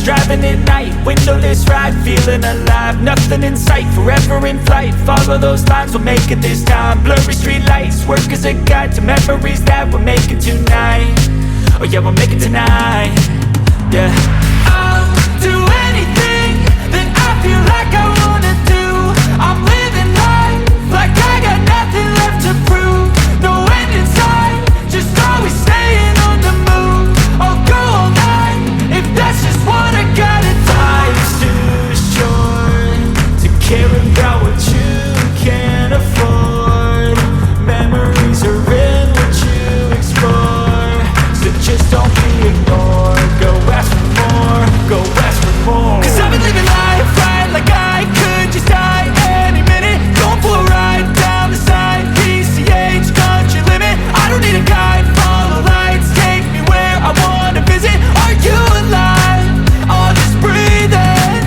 nights, driving at night, windowless ride, feeling alive. Nothing in sight, forever in flight. Follow those lines, we'll make it this time. Blurry street lights, work as a guide to memories that we're making tonight. Oh yeah, we'll make it tonight. Yeah. I'll do anything that I feel like I wanna do. I'm living life like I got nothing left to prove. No end in sight, just always staying on the move. I'll go all night if that's just what I gotta do. Life's too short to care about what you can't afford. Memories are in what you explore, so just don't be ignored. Go ask for more, go ask for more. 'Cause I've been living life right like I could just die any minute. Going for a ride down the side, PCH, country limit. I don't need a guide, follow lights, take me where I wanna visit. Are you alive? I'll just breathe in.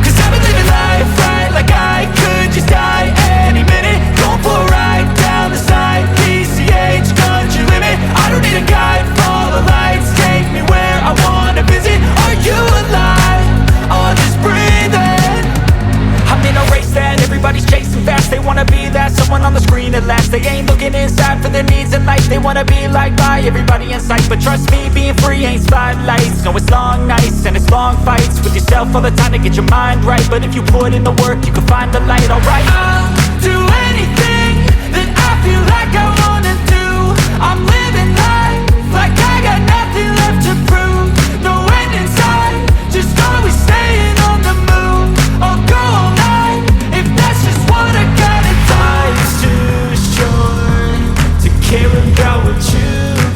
'Cause I've been living life right like I could just die any minute. Going for a ride down the side, PCH, country limit. I don't need a guide, follow lights, take me where I wanna visit. Are you alive? I'll just breathe in. I'm in a race that everybody's chasing fast. They wanna be that someone on the screen at last. They ain't looking inside for their needs in life. They wanna be liked by everybody in sight. But trust me, being free ain't spotlights. No, it's long nights and it's long fights with yourself all the time to get your mind right. But if you put in the work, you can find the light, alright? I'll do anything that I feel like I wanna do. I'm living life like I got nothing left to prove. No end in sight, just always staying on the move. I'll go all night if that's just what I gotta do. Life's too short to care about what you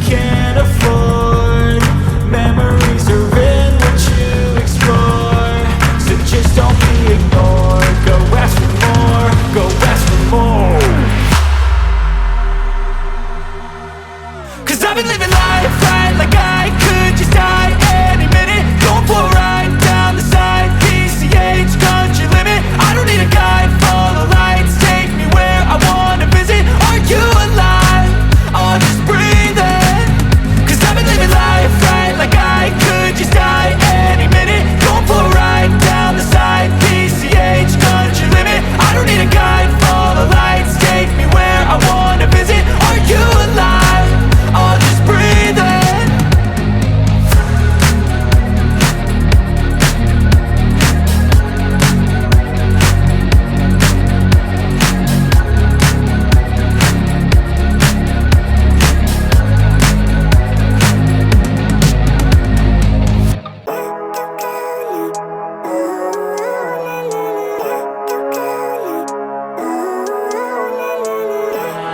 can't afford. Memories are in what you explore, so just don't be ignored. Go ask for more, go ask for more. 'Cause I've been living life right like I could just die any minute. Going for a ride down the side, PCH, country limit. I don't need a guide, follow lights, take me where I wanna visit. Are you alive? I'll just breathe in. 'Cause I've been living life right like I could just die any minute. Going for a ride down the side, PCH, country limit. I don't need a guide, follow lights, take me where I wanna visit. Are you alive? I'll just breathe in.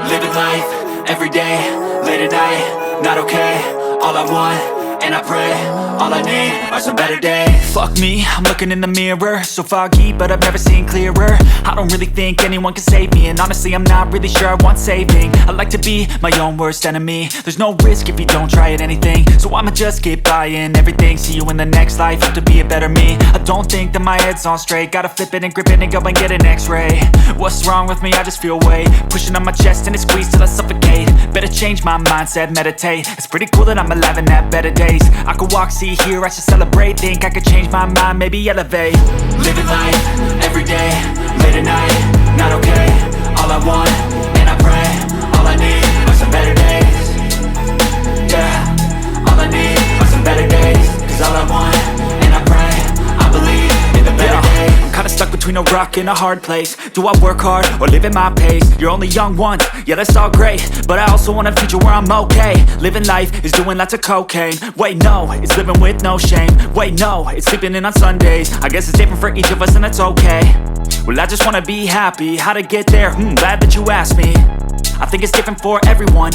Living life, every day, late at night, not okay. All I want, and I pray, all I need are some better days. Fuck me, I'm looking in the mirror, so foggy, but I've never seen clearer. I don't really think anyone can save me, and honestly I'm not really sure I want saving. I like to be my own worst enemy. There's no risk if you don't try at anything, so I'ma just keep buying everything. See you in the next life, hope to be a better me. I don't think that my head's on straight, gotta flip it and grip it and go and get an x-ray. What's wrong with me? I just feel weight pushing on my chest and it squeezes till I suffocate. Better change my mindset, meditate. It's pretty cool that I'm alive and have better days. I could walk, see, hear, I should celebrate. Think I could change my mind, maybe elevate. Living life, every day, late at night, not okay. All I want, and I pray, all I need are some better days. Yeah, all I need are some better days. 'Cause all I want, and I pray, I believe in the better days. I'm kinda stuck between a rock and a hard place. Do I work hard or live at my pace? You're only young once, yeah that's all great, but I also want a future where I'm okay. Living life is doing lots of cocaine. Wait no, it's living with no shame. Wait no, it's sleeping in on Sundays. I guess it's different for each of us and that's okay. Well I just wanna be happy, how to get there? Glad that you asked me. I think it's different for everyone.